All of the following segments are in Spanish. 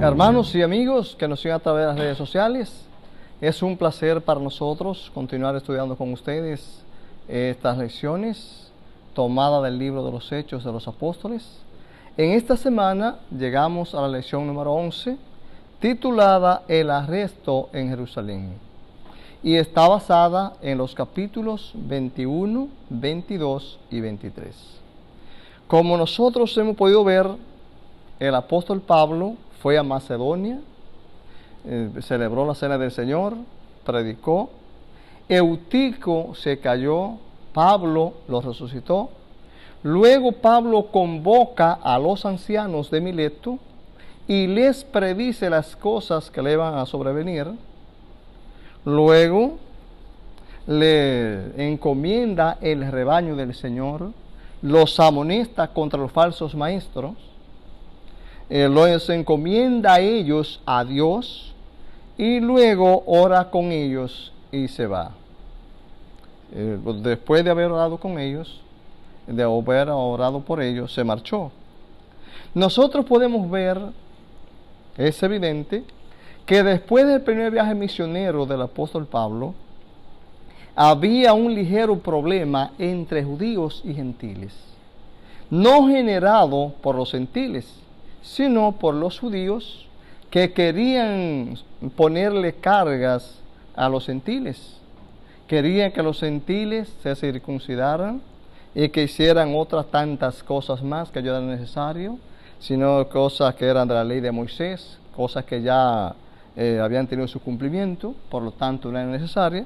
Hermanos y amigos que nos siguen a través de las redes sociales, es un placer para nosotros continuar estudiando con ustedes estas lecciones tomadas del libro de los Hechos de los Apóstoles. En esta semana llegamos a la lección número 11, titulada El arresto en Jerusalén, y está basada en los capítulos 21, 22 y 23. Como nosotros hemos podido ver, el apóstol Pablo fue a Macedonia, celebró la cena del Señor, predicó. Eutico se cayó, Pablo lo resucitó. Luego Pablo convoca a los ancianos de Mileto y les predice las cosas que le van a sobrevenir. Luego le encomienda el rebaño del Señor, los amonesta contra los falsos maestros, los encomienda a ellos a Dios y luego ora con ellos y se va. Después de haber orado con ellos, de haber orado por ellos, se marchó. Nosotros podemos ver, es evidente, que después del primer viaje misionero del apóstol Pablo, había un ligero problema entre judíos y gentiles, no generado por los gentiles, sino por los judíos que querían ponerle cargas a los gentiles. Querían que los gentiles se circuncidaran y que hicieran otras tantas cosas más que ya eran necesarias, sino cosas que eran de la ley de Moisés, cosas que ya habían tenido su cumplimiento, por lo tanto no eran necesarias.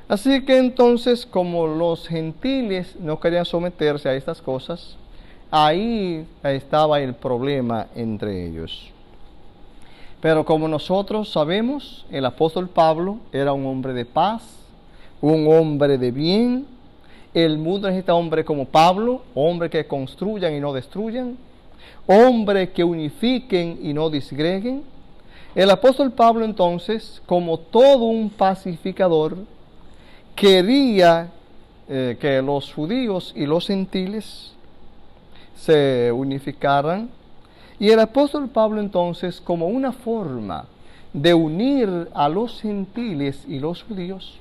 Así que entonces, como los gentiles no querían someterse a estas cosas, ahí estaba el problema entre ellos. Pero como nosotros sabemos, el apóstol Pablo era un hombre de paz, un hombre de bien. El mundo necesita hombres como Pablo, hombres que construyan y no destruyan, hombres que unifiquen y no disgreguen. El apóstol Pablo entonces, como todo un pacificador, quería que los judíos y los gentiles se unificaran. Y el apóstol Pablo entonces, como una forma de unir a los gentiles y los judíos,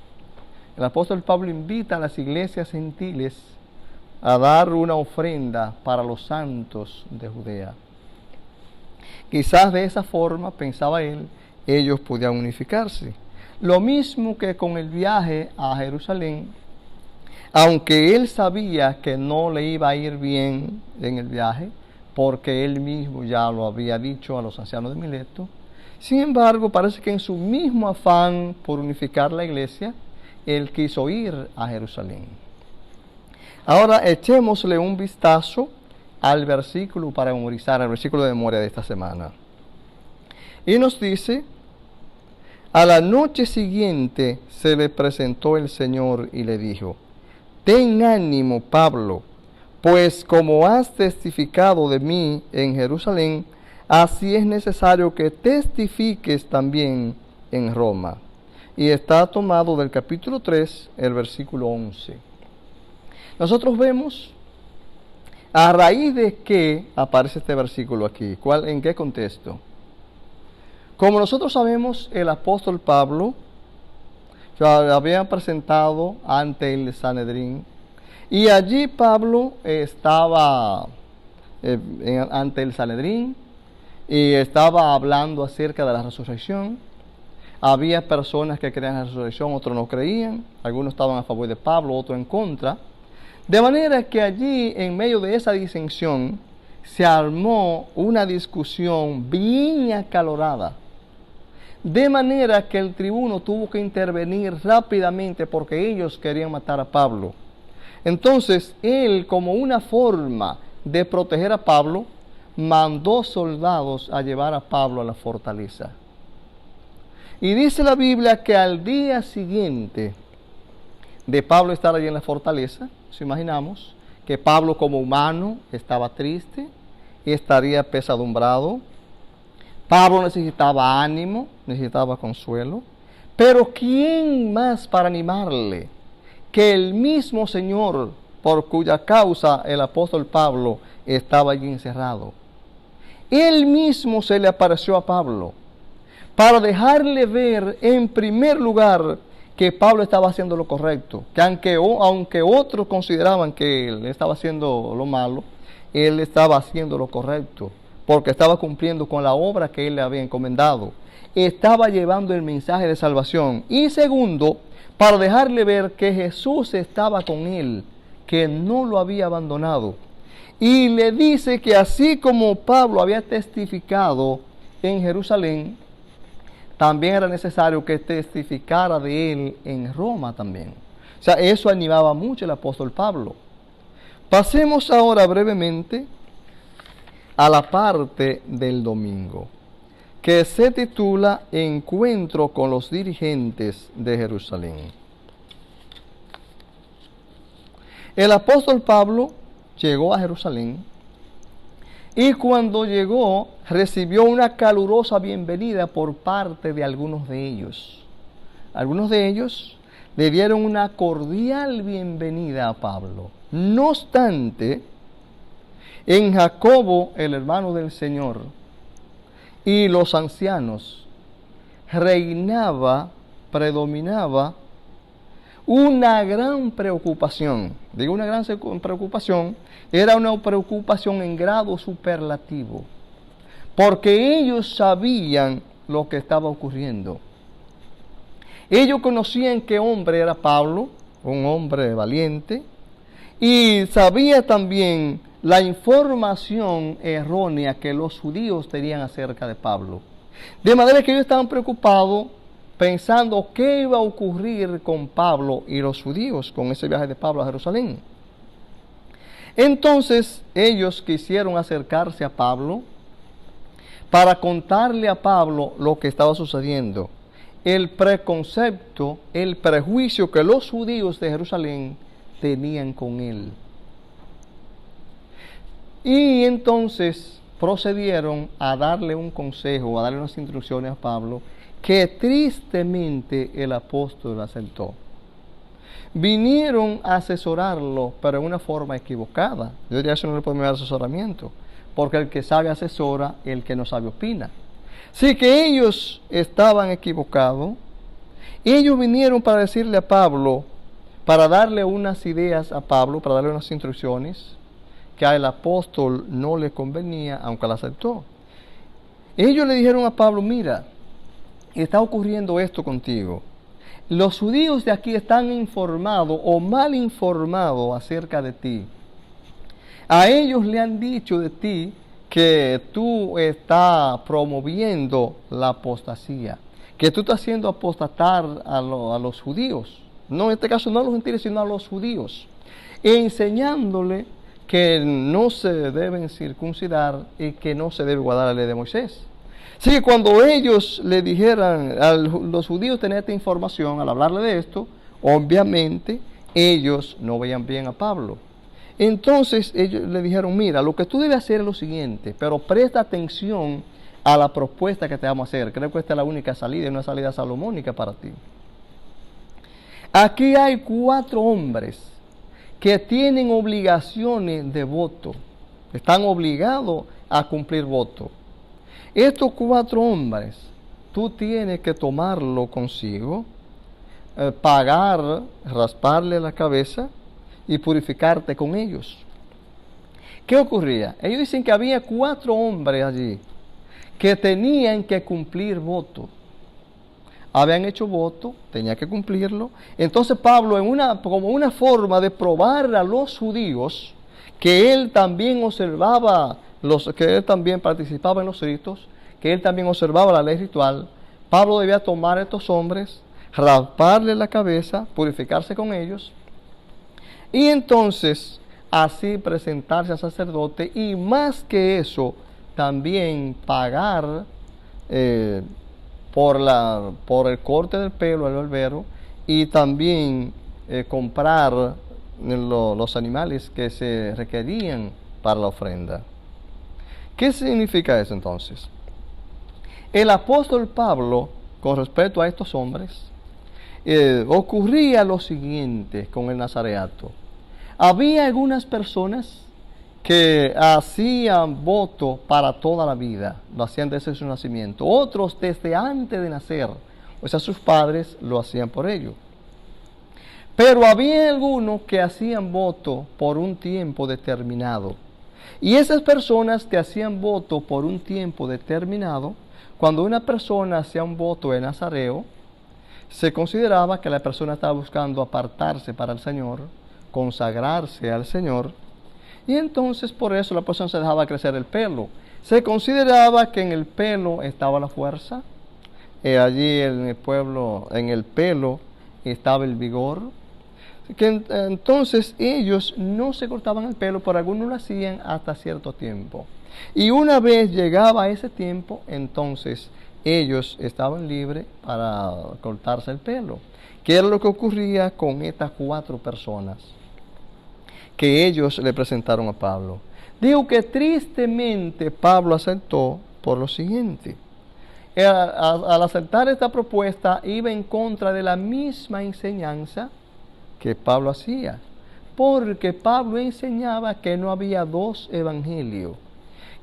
el apóstol Pablo invita a las iglesias gentiles a dar una ofrenda para los santos de Judea. Quizás de esa forma, pensaba él, ellos podían unificarse. Lo mismo que con el viaje a Jerusalén, aunque él sabía que no le iba a ir bien en el viaje, porque él mismo ya lo había dicho a los ancianos de Mileto, sin embargo, parece que en su mismo afán por unificar la iglesia, él quiso ir a Jerusalén. Ahora echémosle un vistazo al versículo para memorizar, al versículo de memoria de esta semana. Y nos dice: a la noche siguiente se le presentó el Señor y le dijo: ten ánimo, Pablo, pues como has testificado de mí en Jerusalén, así es necesario que testifiques también en Roma. Y está tomado del capítulo 3, el versículo 11. Nosotros vemos a raíz de qué aparece este versículo aquí. ¿En qué contexto? Como nosotros sabemos, el apóstol Pablo se había presentado ante el Sanedrín, y allí Pablo estaba ante el Sanedrín y estaba hablando acerca de la resurrección. Había personas que creían en la resurrección, otros no creían, algunos estaban a favor de Pablo, otros en contra. De manera que allí, en medio de esa disensión, se armó una discusión bien acalorada. De manera que el tribuno tuvo que intervenir rápidamente porque ellos querían matar a Pablo. Entonces, él, como una forma de proteger a Pablo, mandó soldados a llevar a Pablo a la fortaleza. Y dice la Biblia que al día siguiente de Pablo estar allí en la fortaleza, nos imaginamos que Pablo como humano estaba triste y estaría pesadumbrado. Pablo necesitaba ánimo, necesitaba consuelo. Pero ¿quién más para animarle que el mismo Señor por cuya causa el apóstol Pablo estaba allí encerrado. Él mismo se le apareció a Pablo para dejarle ver en primer lugar que Pablo estaba haciendo lo correcto, que aunque otros consideraban que él estaba haciendo lo malo, él estaba haciendo lo correcto, porque estaba cumpliendo con la obra que él le había encomendado. Estaba llevando el mensaje de salvación. Y segundo, para dejarle ver que Jesús estaba con él, que no lo había abandonado. Y le dice que así como Pablo había testificado en Jerusalén, también era necesario que testificara de él en Roma también. O sea, eso animaba mucho al apóstol Pablo. Pasemos ahora brevemente a la parte del domingo, que se titula Encuentro con los dirigentes de Jerusalén. El apóstol Pablo llegó a Jerusalén y cuando llegó recibió una calurosa bienvenida por parte de algunos de ellos. Algunos de ellos le dieron una cordial bienvenida a Pablo. No obstante, en Jacobo, el hermano del Señor, y los ancianos, predominaba una gran preocupación. Digo una gran preocupación, era una preocupación en grado superlativo, porque ellos sabían lo que estaba ocurriendo. Ellos conocían qué hombre era Pablo, un hombre valiente, y sabía también la información errónea que los judíos tenían acerca de Pablo. De manera que ellos estaban preocupados pensando qué iba a ocurrir con Pablo y los judíos con ese viaje de Pablo a Jerusalén. Entonces ellos quisieron acercarse a Pablo para contarle a Pablo lo que estaba sucediendo, el preconcepto, el prejuicio que los judíos de Jerusalén tenían con él. Y entonces procedieron a darle un consejo, a darle unas instrucciones a Pablo, que tristemente el apóstol aceptó. Vinieron a asesorarlo, pero en una forma equivocada. Yo diría, eso no le podemos dar asesoramiento, porque el que sabe asesora, el que no sabe opina. Así que ellos estaban equivocados. Ellos vinieron para decirle a Pablo, para darle unas ideas a Pablo, para darle unas instrucciones, que al apóstol no le convenía, aunque la aceptó. Ellos le dijeron a Pablo, mira, está ocurriendo esto contigo. Los judíos de aquí están informados o mal informados acerca de ti. A ellos le han dicho de ti que tú estás promoviendo la apostasía, que tú estás haciendo apostatar a los judíos. No, en este caso no a los gentiles, sino a los judíos, enseñándole que no se deben circuncidar y que no se debe guardar la ley de Moisés. Así que cuando ellos le dijeran, los judíos tenían esta información, al hablarle de esto, obviamente ellos no veían bien a Pablo. Entonces ellos le dijeron, mira, lo que tú debes hacer es lo siguiente, pero presta atención a la propuesta que te vamos a hacer. Creo que esta es la única salida, una salida salomónica para ti. Aquí hay 4 hombres que tienen obligaciones de voto, están obligados a cumplir voto. Estos 4 hombres, tú tienes que tomarlo consigo, pagar, rasparle la cabeza y purificarte con ellos. ¿Qué ocurría? Ellos dicen que había 4 hombres allí que tenían que cumplir voto. Habían hecho voto, tenía que cumplirlo. Entonces Pablo, como una forma de probar a los judíos que él también observaba, que él también participaba en los ritos, que él también observaba la ley ritual, Pablo debía tomar a estos hombres, rasparle la cabeza, purificarse con ellos, y entonces así presentarse al sacerdote, y más que eso, también pagar por el corte del pelo al barbero, y también comprar los animales que se requerían para la ofrenda. ¿Qué significa eso entonces? El apóstol Pablo, con respecto a estos hombres, ocurría lo siguiente con el nazareato. Había algunas personas que hacían voto para toda la vida, lo hacían desde su nacimiento. Otros desde antes de nacer, o sea, sus padres lo hacían por ello. Pero había algunos que hacían voto por un tiempo determinado. Y esas personas que hacían voto por un tiempo determinado, cuando una persona hacía un voto en Nazareo, se consideraba que la persona estaba buscando apartarse para el Señor, consagrarse al Señor, y entonces por eso la persona se dejaba crecer el pelo. Se consideraba que en el pelo estaba la fuerza, allí en el pueblo, en el pelo estaba el vigor, que entonces ellos no se cortaban el pelo, pero algunos lo hacían hasta cierto tiempo. Y una vez llegaba ese tiempo, entonces ellos estaban libres para cortarse el pelo. ¿Qué era lo que ocurría con estas 4 personas que ellos le presentaron a Pablo? Digo que tristemente Pablo aceptó por lo siguiente. Al aceptar esta propuesta iba en contra de la misma enseñanza que Pablo hacía, porque Pablo enseñaba que no había 2 evangelios,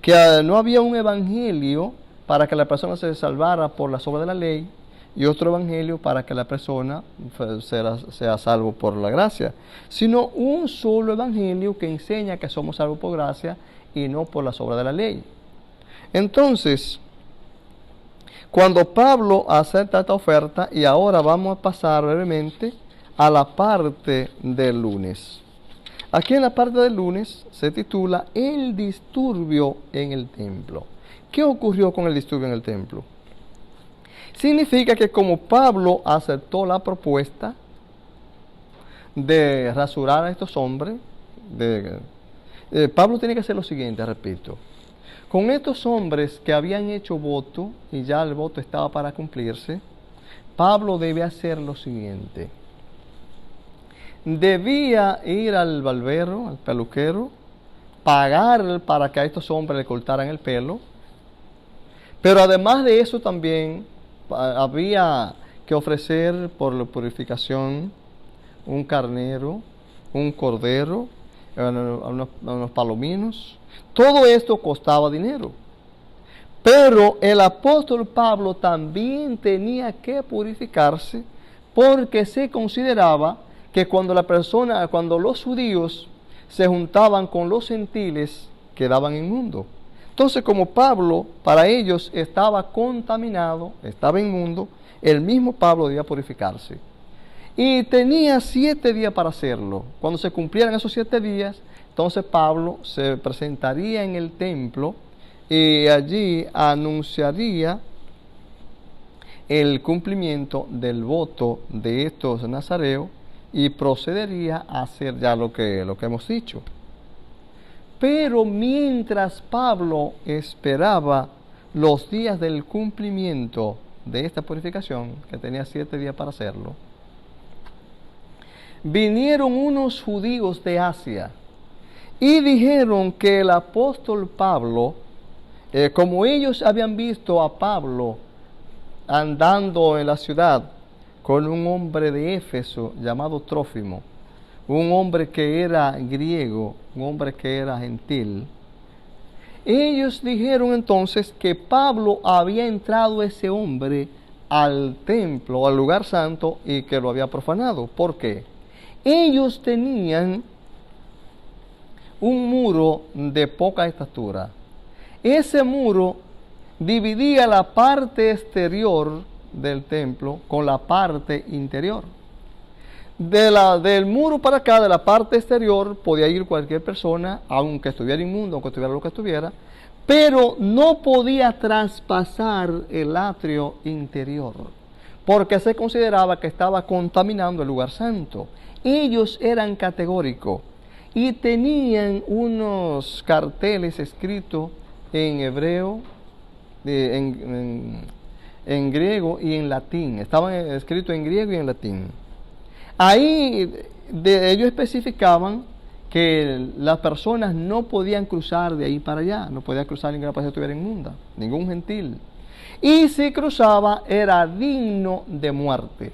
que no había un evangelio para que la persona se salvara por la obras de la ley y otro evangelio para que la persona sea salvo por la gracia, sino un solo evangelio que enseña que somos salvos por gracia y no por las obras de la ley. Entonces, cuando Pablo acepta esta oferta, y ahora vamos a pasar brevemente a la parte del lunes. Aquí en la parte del lunes se titula El disturbio en el templo. ¿Qué ocurrió con el disturbio en el templo? Significa que como Pablo aceptó la propuesta de rasurar a estos hombres, Pablo tiene que hacer lo siguiente, repito. Con estos hombres que habían hecho voto y ya el voto estaba para cumplirse, Pablo debe hacer lo siguiente. Debía ir al barbero, al peluquero, pagar para que a estos hombres le cortaran el pelo. Pero además de eso también había que ofrecer por la purificación un carnero, un cordero, unos palominos. Todo esto costaba dinero. Pero el apóstol Pablo también tenía que purificarse, porque se consideraba que cuando los judíos se juntaban con los gentiles, quedaban inmundos. Entonces, como Pablo, para ellos estaba contaminado, estaba inmundo, el mismo Pablo debía purificarse. Y tenía 7 días para hacerlo. Cuando se cumplieran esos 7 días, entonces Pablo se presentaría en el templo y allí anunciaría el cumplimiento del voto de estos nazareos y procedería a hacer ya lo que hemos dicho. Pero mientras Pablo esperaba los días del cumplimiento de esta purificación, que tenía 7 días para hacerlo, vinieron unos judíos de Asia y dijeron que el apóstol Pablo, como ellos habían visto a Pablo andando en la ciudad con un hombre de Éfeso llamado Trófimo, un hombre que era griego, un hombre que era gentil, ellos dijeron entonces que Pablo había entrado ese hombre al templo, al lugar santo, y que lo había profanado. ¿Por qué? Ellos tenían un muro de poca estatura. Ese muro dividía la parte exterior del templo con la parte interior. Del muro para acá, de la parte exterior, podía ir cualquier persona, aunque estuviera inmundo, aunque estuviera lo que estuviera, pero no podía traspasar el atrio interior, porque se consideraba que estaba contaminando el lugar santo. Ellos eran categóricos y tenían unos carteles escritos en hebreo, en griego y en latín. Estaban escritos en griego y en latín. Ahí ellos especificaban que las personas no podían cruzar de ahí para allá, no podía cruzar ninguna persona que estuviera inmunda, ningún gentil. Y si cruzaba era digno de muerte.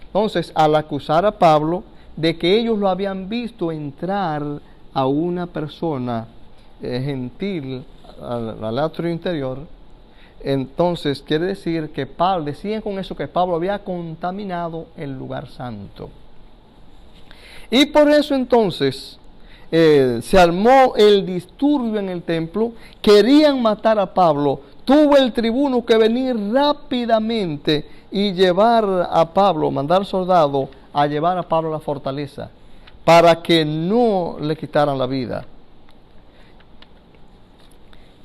Entonces, al acusar a Pablo, de que ellos lo habían visto entrar a una persona gentil al atrio interior. Entonces quiere decir que Pablo, decían con eso que Pablo había contaminado el lugar santo. Y por eso entonces se armó el disturbio en el templo, querían matar a Pablo. Tuvo el tribuno que venir rápidamente y llevar a Pablo, mandar soldados a llevar a Pablo a la fortaleza, para que no le quitaran la vida.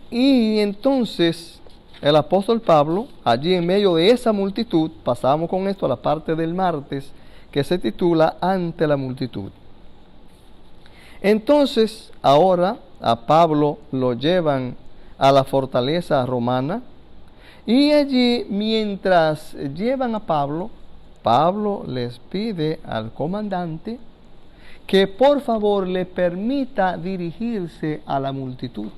Y entonces el apóstol Pablo, allí en medio de esa multitud, pasamos con esto a la parte del martes, que se titula Ante la multitud. Entonces, ahora a Pablo lo llevan a la fortaleza romana, y allí, mientras llevan a Pablo, Pablo les pide al comandante que por favor le permita dirigirse a la multitud.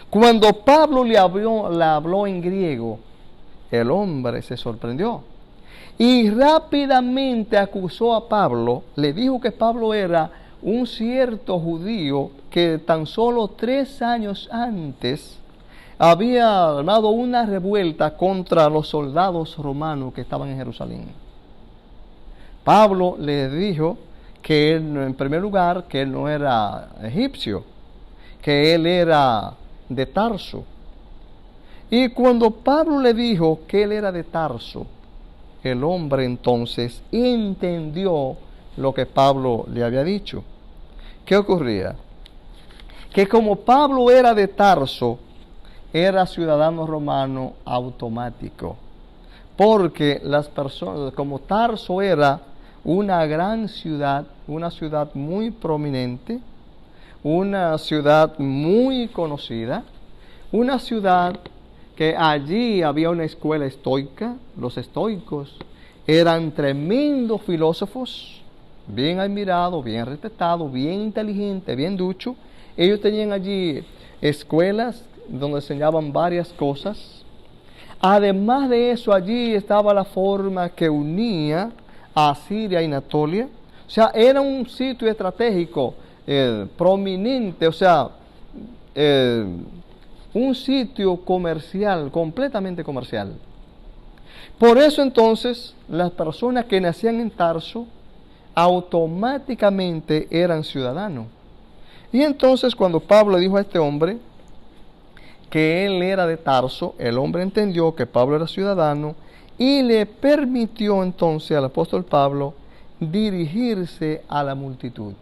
Cuando Pablo le habló en griego, el hombre se sorprendió y rápidamente acusó a Pablo. Le dijo que Pablo era un cierto judío que tan solo 3 años antes había armado una revuelta contra los soldados romanos que estaban en Jerusalén. Pablo le dijo que él, en primer lugar, que él no era egipcio, que él era de Tarso. Y cuando Pablo le dijo que él era de Tarso, el hombre entonces entendió lo que Pablo le había dicho. ¿Qué ocurría? Que como Pablo era de Tarso, era ciudadano romano automático, porque las personas, como Tarso era una gran ciudad, una ciudad muy prominente, una ciudad muy conocida, una ciudad que allí había una escuela estoica. Los estoicos eran tremendos filósofos, bien admirados, bien respetados, bien inteligentes, bien duchos. Ellos tenían allí escuelas donde enseñaban varias cosas. Además de eso, allí estaba la forma que unía a Siria y Anatolia. O sea, era un sitio estratégico prominente, o sea, un sitio comercial, completamente comercial. Por eso entonces, las personas que nacían en Tarso automáticamente eran ciudadanos. Y entonces cuando Pablo dijo a este hombre que él era de Tarso, el hombre entendió que Pablo era ciudadano y le permitió entonces al apóstol Pablo dirigirse a la multitud.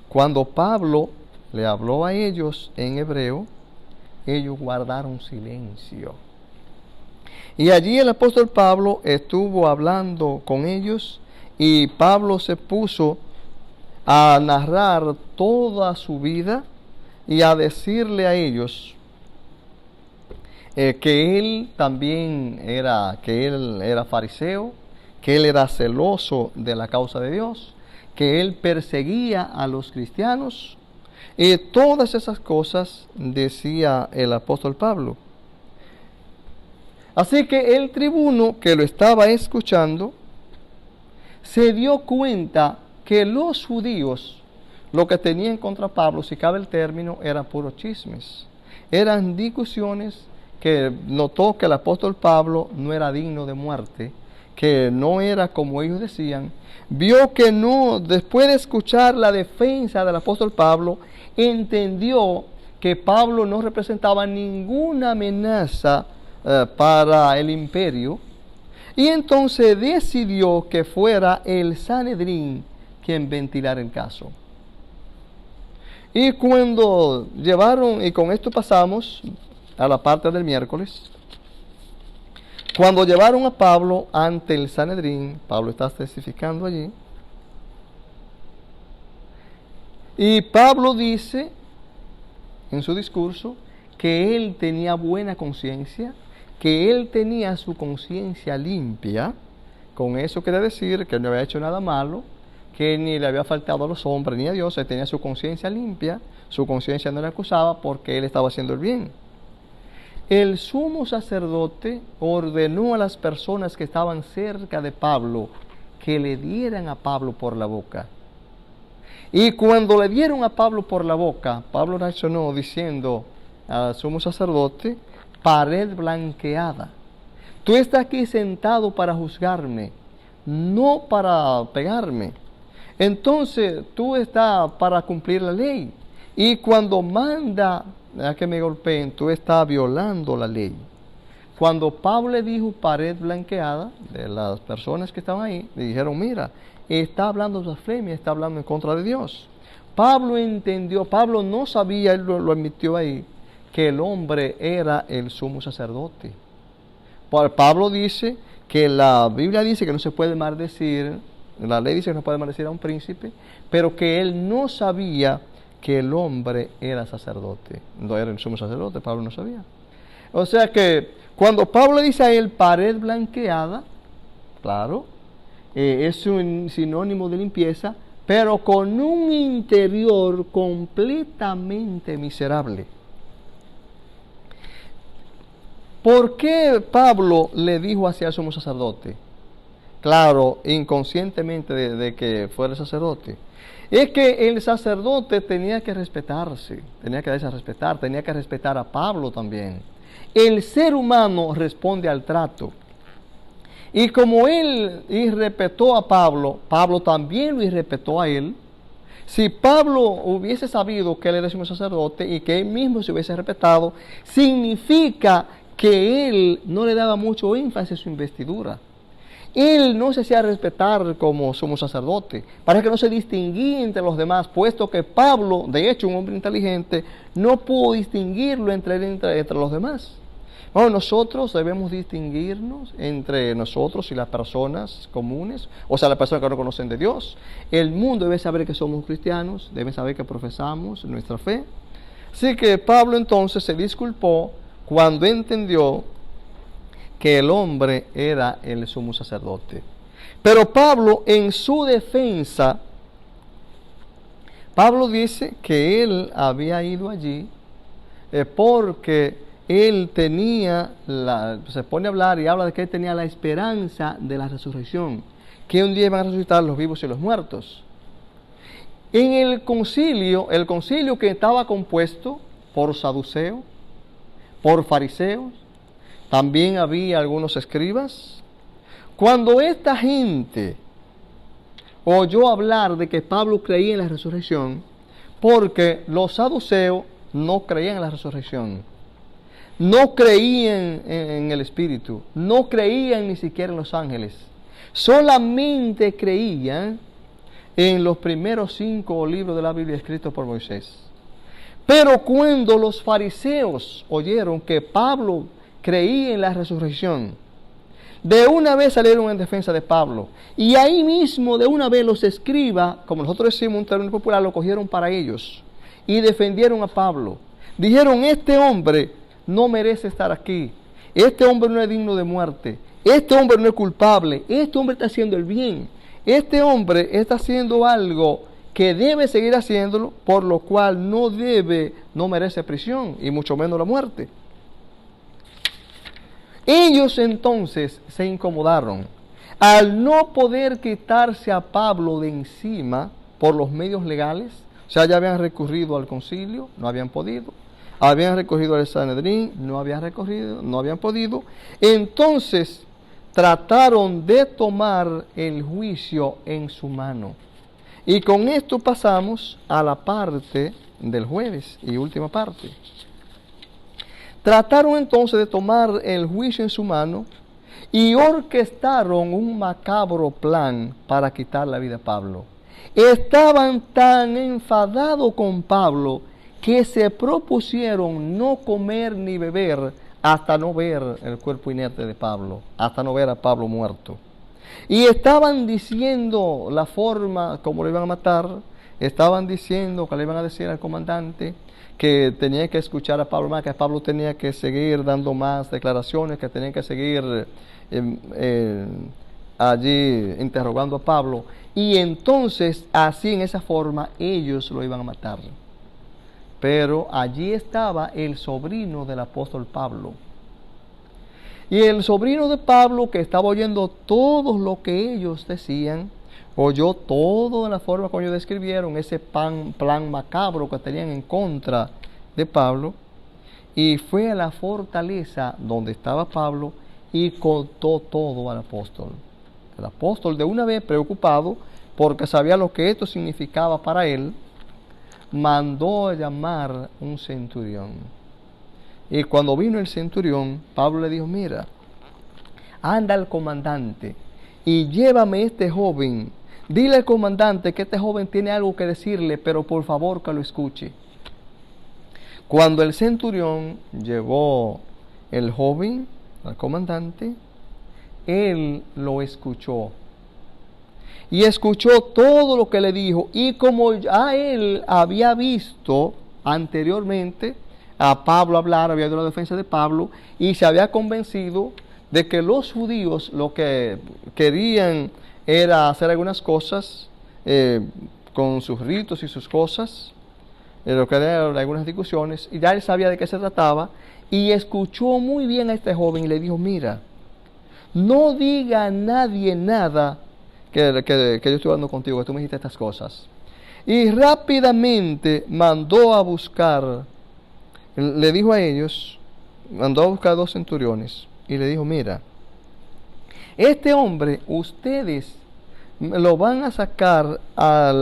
Cuando Pablo le habló a ellos en hebreo, ellos guardaron silencio. Y allí el apóstol Pablo estuvo hablando con ellos, y Pablo se puso a narrar toda su vida y a decirle a ellos que él también era, que él era fariseo, que él era celoso de la causa de Dios, que él perseguía a los cristianos, y todas esas cosas decía el apóstol Pablo. Así que el tribuno que lo estaba escuchando se dio cuenta que los judíos lo que tenían contra Pablo, si cabe el término, eran puros chismes. Eran discusiones que notó que el apóstol Pablo no era digno de muerte, que no era como ellos decían. Vio que no, después de escuchar la defensa del apóstol Pablo, entendió que Pablo no representaba ninguna amenaza para el imperio, y entonces decidió que fuera el Sanedrín quien ventilara el caso. Y cuando llevaron, y con esto pasamos a la parte del miércoles, cuando llevaron a Pablo ante el Sanedrín, Pablo está testificando allí, y Pablo dice en su discurso que él tenía buena conciencia, que él tenía su conciencia limpia. Con eso quiere decir que no había hecho nada malo, que ni le había faltado a los hombres ni a Dios. Él tenía su conciencia limpia, su conciencia no le acusaba porque él estaba haciendo el bien. El sumo sacerdote ordenó a las personas que estaban cerca de Pablo que le dieran a Pablo por la boca. Y cuando le dieron a Pablo por la boca, Pablo reaccionó diciendo al sumo sacerdote: pared blanqueada, tú estás aquí sentado para juzgarme, no para pegarme. Entonces tú estás para cumplir la ley. Y cuando manda a que me golpeen, tú estás violando la ley. Cuando Pablo le dijo pared blanqueada, de las personas que estaban ahí, le dijeron: mira, está hablando blasfemia, está hablando en contra de Dios. Pablo entendió, Pablo no sabía, él lo admitió ahí, que el hombre era el sumo sacerdote. Pablo dice que la Biblia dice que no se puede maldecir, la ley dice que no se puede maldecir a un príncipe, pero que él no sabía que el hombre era sacerdote. No era el sumo sacerdote, Pablo no sabía. O sea que cuando Pablo dice a él pared blanqueada, claro, es un sinónimo de limpieza, pero con un interior completamente miserable. ¿Por qué Pablo le dijo hacia el sumo sacerdote? Claro, inconscientemente de que fuera sacerdote. Es que el sacerdote tenía que respetarse, tenía que darse a respetar, tenía que respetar a Pablo también. El ser humano responde al trato. Y como él irrespetó a Pablo, Pablo también lo irrespetó a él. Si Pablo hubiese sabido que él era el sumo sacerdote y que él mismo se hubiese respetado, significa que él no le daba mucho énfasis a su investidura. Él no se hacía respetar como sumo sacerdote, para que no se distinguía entre los demás, puesto que Pablo, de hecho un hombre inteligente, no pudo distinguirlo entre los demás. Bueno, nosotros debemos distinguirnos entre nosotros y las personas comunes, o sea, las personas que no conocen de Dios. El mundo debe saber que somos cristianos, debe saber que profesamos nuestra fe. Así que Pablo entonces se disculpó cuando entendió que el hombre era el sumo sacerdote. Pero Pablo, en su defensa, Pablo dice que él había ido allí porque él tenía, se pone a hablar y habla de que él tenía la esperanza de la resurrección, que un día iban a resucitar los vivos y los muertos. En el concilio que estaba compuesto por saduceos, por fariseos, también había algunos escribas. Cuando esta gente oyó hablar de que Pablo creía en la resurrección, porque los saduceos no creían en la resurrección, no creían en el Espíritu, no creían ni siquiera en los ángeles, solamente creían en los primeros 5 libros de la Biblia escritos por Moisés. Pero cuando los fariseos oyeron que Pablo creía en la resurrección, de una vez salieron en defensa de Pablo. Y ahí mismo, de una vez, los escribas, como nosotros decimos un término popular, lo cogieron para ellos y defendieron a Pablo. Dijeron: este hombre no merece estar aquí, este hombre no es digno de muerte, este hombre no es culpable, este hombre está haciendo el bien, este hombre está haciendo algo que debe seguir haciéndolo, por lo cual no merece prisión y mucho menos la muerte. Ellos entonces se incomodaron. Al no poder quitarse a Pablo de encima por los medios legales, o sea, ya habían recurrido al concilio, no habían podido, habían recurrido al Sanedrín, no habían podido, entonces trataron de tomar el juicio en su mano. Y con esto pasamos a la parte del jueves y última parte. Trataron entonces de tomar el juicio en su mano y orquestaron un macabro plan para quitar la vida a Pablo. Estaban tan enfadados con Pablo que se propusieron no comer ni beber hasta no ver el cuerpo inerte de Pablo, hasta no ver a Pablo muerto. Y estaban diciendo la forma como lo iban a matar, estaban diciendo que le iban a decir al comandante que tenía que escuchar a Pablo más, que Pablo tenía que seguir dando más declaraciones, que tenía que seguir allí interrogando a Pablo. Y entonces, así en esa forma, ellos lo iban a matar. Pero allí estaba el sobrino del apóstol Pablo. Y el sobrino de Pablo, que estaba oyendo todo lo que ellos decían, oyó todo de la forma como ellos describieron ese plan macabro que tenían en contra de Pablo, y fue a la fortaleza donde estaba Pablo y contó todo al apóstol. El apóstol, de una vez preocupado porque sabía lo que esto significaba para él, mandó a llamar un centurión. Y cuando vino el centurión, Pablo le dijo: mira, anda al comandante y llévame este joven. Dile al comandante que este joven tiene algo que decirle, pero por favor que lo escuche. Cuando el centurión llevó el joven al comandante, él lo escuchó. Y escuchó todo lo que le dijo. Y como ya él había visto anteriormente a Pablo hablar, había oído la defensa de Pablo, y se había convencido de que los judíos lo que querían era hacer algunas cosas con sus ritos y sus cosas, lo que eran algunas discusiones, y ya él sabía de qué se trataba, y escuchó muy bien a este joven y le dijo: mira, no diga a nadie nada que yo estoy hablando contigo, que tú me dijiste estas cosas. Y rápidamente mandó a buscar, le dijo a ellos, mandó a buscar 2 centuriones y le dijo: mira, este hombre ustedes lo van a sacar a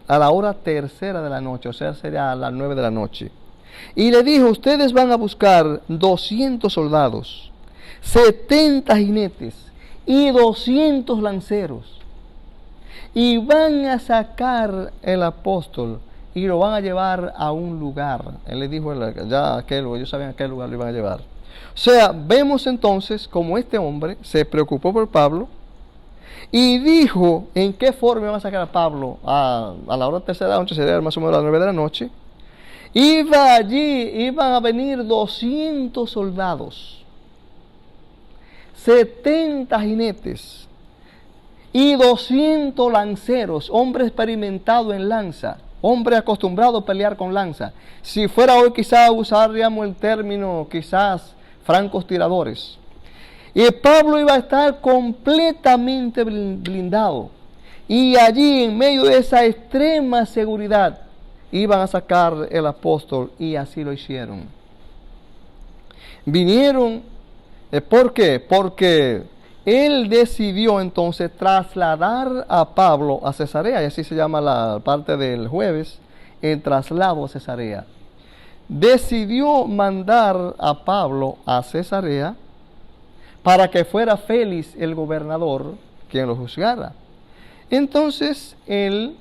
la hora 3:00 de la noche, o sea, sería a las 9 de la noche. Y le dijo: ustedes van a buscar 200 soldados, 70 jinetes y 200 lanceros, y van a sacar el apóstol y lo van a llevar a un lugar. Él le dijo ya aquel, ellos sabían a qué lugar lo iban a llevar. O sea, vemos entonces como este hombre se preocupó por Pablo y dijo en qué forma iban a sacar a Pablo a la hora 3:00 de la noche, sería más o menos a las 9 de la noche. Iban a venir 200 soldados, 70 jinetes y 200 lanceros, hombre experimentado en lanza, hombre acostumbrado a pelear con lanza. Si fuera hoy, quizás usaríamos el término, quizás, francos tiradores. Y Pablo iba a estar completamente blindado. Y allí, en medio de esa extrema seguridad, iban a sacar el apóstol, y así lo hicieron. Vinieron, ¿por qué? Porque él decidió entonces trasladar a Pablo a Cesarea, y así se llama la parte del jueves, el traslado a Cesarea. Decidió mandar a Pablo a Cesarea para que fuera Félix el gobernador quien lo juzgara. Entonces él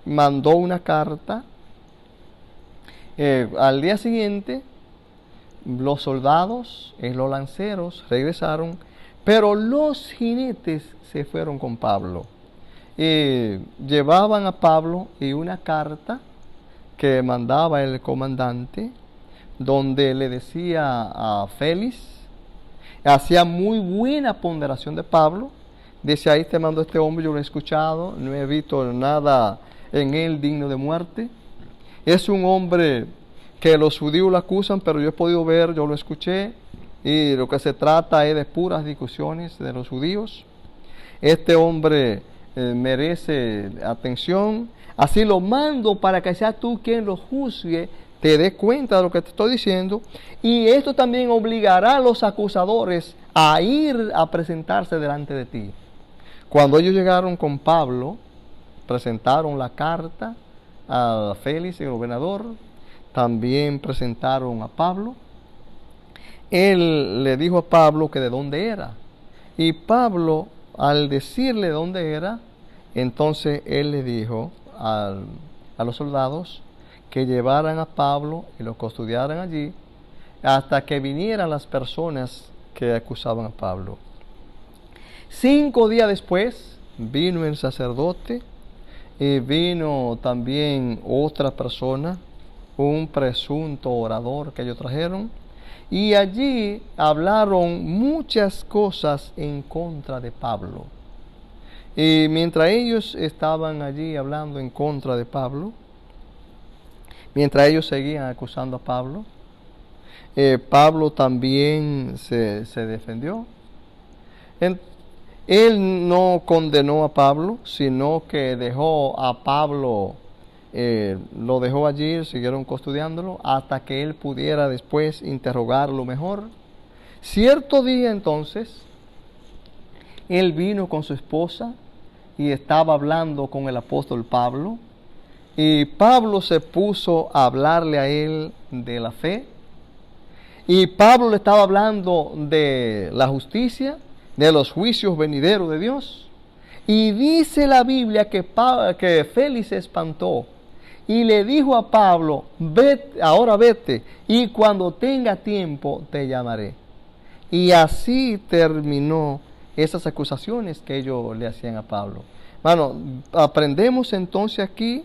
mandó una carta. Al día siguiente, los soldados y los lanceros regresaron, pero los jinetes se fueron con Pablo. Llevaban a Pablo y una carta que mandaba el comandante, donde le decía a Félix, hacía muy buena ponderación de Pablo. Dice: ahí te mando este hombre, yo lo he escuchado, no he visto nada en él digno de muerte. Es un hombre que los judíos lo acusan, pero yo he podido ver, yo lo escuché, y lo que se trata es de puras discusiones de los judíos. Este hombre merece atención, así lo mando para que seas tú quien lo juzgue, te des cuenta de lo que te estoy diciendo, y esto también obligará a los acusadores a ir a presentarse delante de ti. Cuando ellos llegaron con Pablo, presentaron la carta a Félix, el gobernador, también presentaron a Pablo. Él le dijo a Pablo que de dónde era, y Pablo, al decirle dónde era, entonces él le dijo a los soldados que llevaran a Pablo y lo custodiaran allí hasta que vinieran las personas que acusaban a Pablo. 5 días después vino el sacerdote y vino también otra persona, un presunto orador que ellos trajeron, y allí hablaron muchas cosas en contra de Pablo. Y mientras ellos estaban allí hablando en contra de Pablo, mientras ellos seguían acusando a Pablo, Pablo también se defendió. Él no condenó a Pablo, sino que dejó a Pablo, lo dejó allí, siguieron custodiándolo, hasta que él pudiera después interrogarlo mejor. Cierto día entonces, él vino con su esposa y estaba hablando con el apóstol Pablo, y Pablo se puso a hablarle a él de la fe, y Pablo le estaba hablando de la justicia, de los juicios venideros de Dios. Y dice la Biblia que Félix se espantó y le dijo a Pablo: vete, ahora vete, y cuando tenga tiempo te llamaré. Y así terminó esas acusaciones que ellos le hacían a Pablo. Bueno, aprendemos entonces aquí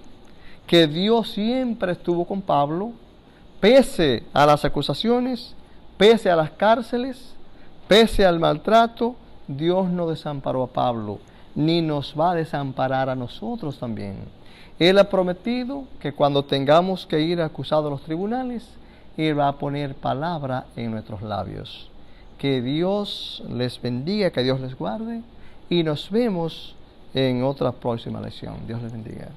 que Dios siempre estuvo con Pablo, pese a las acusaciones, pese a las cárceles, pese al maltrato. Dios no desamparó a Pablo, ni nos va a desamparar a nosotros también. Él ha prometido que cuando tengamos que ir acusados a los tribunales, Él va a poner palabra en nuestros labios. Que Dios les bendiga, que Dios les guarde, y nos vemos en otra próxima lección. Dios les bendiga.